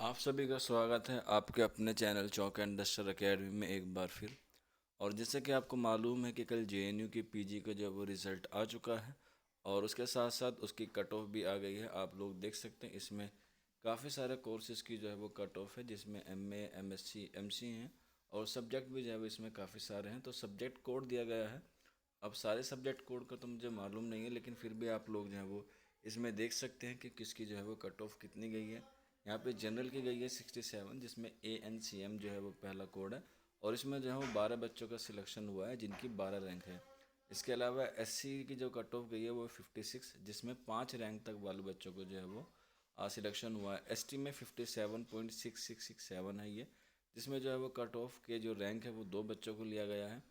आप सभी का स्वागत है आपके अपने चैनल चौक एंड दस्तर अकेडमी में एक बार फिर। और जैसे कि आपको मालूम है कि कल जेएनयू की पीजी का जो है वो रिज़ल्ट आ चुका है और उसके साथ साथ उसकी कट ऑफ भी आ गई है। आप लोग देख सकते हैं इसमें काफ़ी सारे कोर्सेज़ की जो है वो कट ऑफ है, जिसमें एमए, एमएससी, एमसी हैं और सब्जेक्ट भी जो है वो इसमें काफ़ी सारे हैं। तो सब्जेक्ट कोड दिया गया है। अब सारे सब्जेक्ट कोड का तो मुझे मालूम नहीं है, लेकिन फिर भी आप लोग जो है वो इसमें देख सकते हैं कि किसकी जो है वो कट ऑफ कितनी गई है। यहाँ पे जनरल की गई है 67, जिसमें ANCM जो है वो पहला कोड है और इसमें जो है वो 12 बच्चों का सिलेक्शन हुआ है जिनकी 12 रैंक है। इसके अलावा SC की जो कट ऑफ गई है वो 56, जिसमें 5 रैंक तक वाले बच्चों को जो है वो सिलेक्शन हुआ है। ST में 57.6667 है ये, जिसमें जो है वो कट ऑफ के जो रैंक है वो 2 बच्चों को लिया गया है।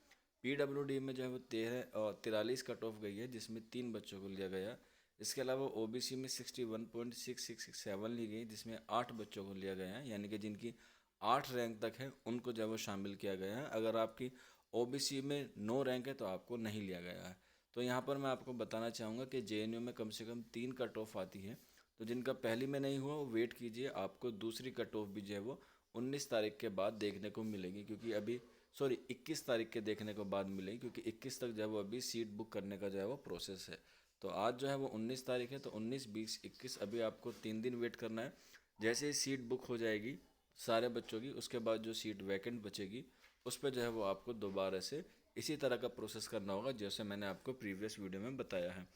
PWD में जो है वो 13 और 43 कट ऑफ गई है, जिसमें 3 बच्चों को लिया गया। इसके अलावा OBC में 61.6667 ली गई, जिसमें 8 बच्चों को लिया गया है, यानी कि जिनकी 8 रैंक तक है उनको जो है वो शामिल किया गया है। अगर आपकी OBC में 9 रैंक है तो आपको नहीं लिया गया है। तो यहाँ पर मैं आपको बताना चाहूँगा कि JNU में कम से कम 3 कट ऑफ आती है। तो जिनका पहली में नहीं हुआ वो वेट कीजिए, आपको दूसरी कट ऑफ भी जो है वो 19 तारीख के बाद देखने को मिलेगी, क्योंकि अभी 21 तारीख के देखने को बाद मिलेगी, क्योंकि 21 तक जो है वो अभी सीट बुक करने का जो है वो प्रोसेस है। तो आज जो है वो 19 तारीख है, तो 19, 20, 21 अभी आपको 3 दिन वेट करना है। जैसे ही सीट बुक हो जाएगी सारे बच्चों की, उसके बाद जो सीट वैकेंट बचेगी उस पर जो है वो आपको दोबारा से इसी तरह का प्रोसेस करना होगा जैसे मैंने आपको प्रीवियस वीडियो में बताया है।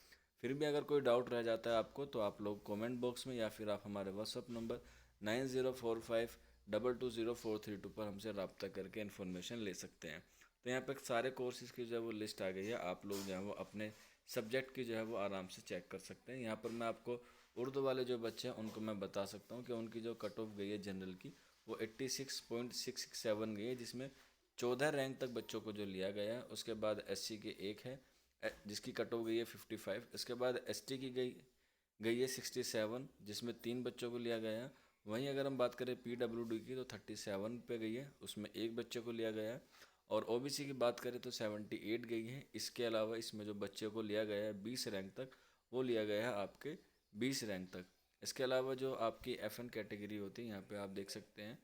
फिर भी अगर कोई डाउट रह जाता है आपको तो आप लोग कमेंट बॉक्स में या फिर आप हमारे व्हाट्सअप नंबर 9045220432 पर हमसे रब्ता करके इन्फॉर्मेशन ले सकते हैं। तो यहाँ पे सारे कोर्सेज़ की जो है वो लिस्ट आ गई है, आप लोग जो है वो अपने सब्जेक्ट की जो है वो आराम से चेक कर सकते हैं। यहाँ पर मैं आपको उर्दू वाले जो बच्चे हैं उनको मैं बता सकता हूँ कि उनकी जो कट ऑफ गई है जनरल की वो 86.667 गई है, जिसमें 14 रैंक तक बच्चों को जो लिया गया है। उसके बाद SC की एक है जिसकी कट ऑफ गई है 55। इसके बाद ST की गई गई है 67, जिसमें 3 बच्चों को लिया गया है। वहीं अगर हम बात करें PWD की तो 37 पे गई है, उसमें एक बच्चे को लिया गया है। और OBC की बात करें तो 78 गई है। इसके अलावा इसमें जो बच्चे को लिया गया है 20 रैंक तक, वो लिया गया है आपके 20 रैंक तक। इसके अलावा जो आपकी FN कैटेगरी होती है, यहाँ पे आप देख सकते हैं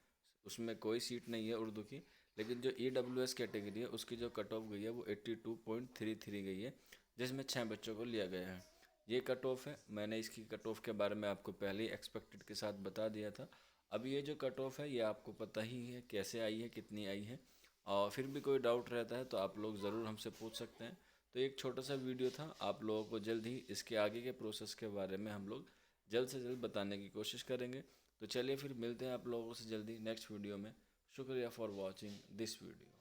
उसमें कोई सीट नहीं है उर्दू की, लेकिन जो EWS कैटेगरी है उसकी जो कट ऑफ गई है वो 82.33 गई है, जिसमें 6 बच्चों को लिया गया है। ये कट ऑफ है, मैंने इसकी कट ऑफ के बारे में आपको पहले ही एक्सपेक्टेड के साथ बता दिया था। अब ये जो कट ऑफ है ये आपको पता ही है कैसे आई है, कितनी आई है। और फिर भी कोई डाउट रहता है तो आप लोग ज़रूर हमसे पूछ सकते हैं। तो एक छोटा सा वीडियो था, आप लोगों को जल्द ही इसके आगे के प्रोसेस के बारे में हम लोग जल्द से जल्द बताने की कोशिश करेंगे। तो चलिए फिर मिलते हैं आप लोगों से जल्दी नेक्स्ट वीडियो में। शुक्रिया फॉर वॉचिंग दिस वीडियो।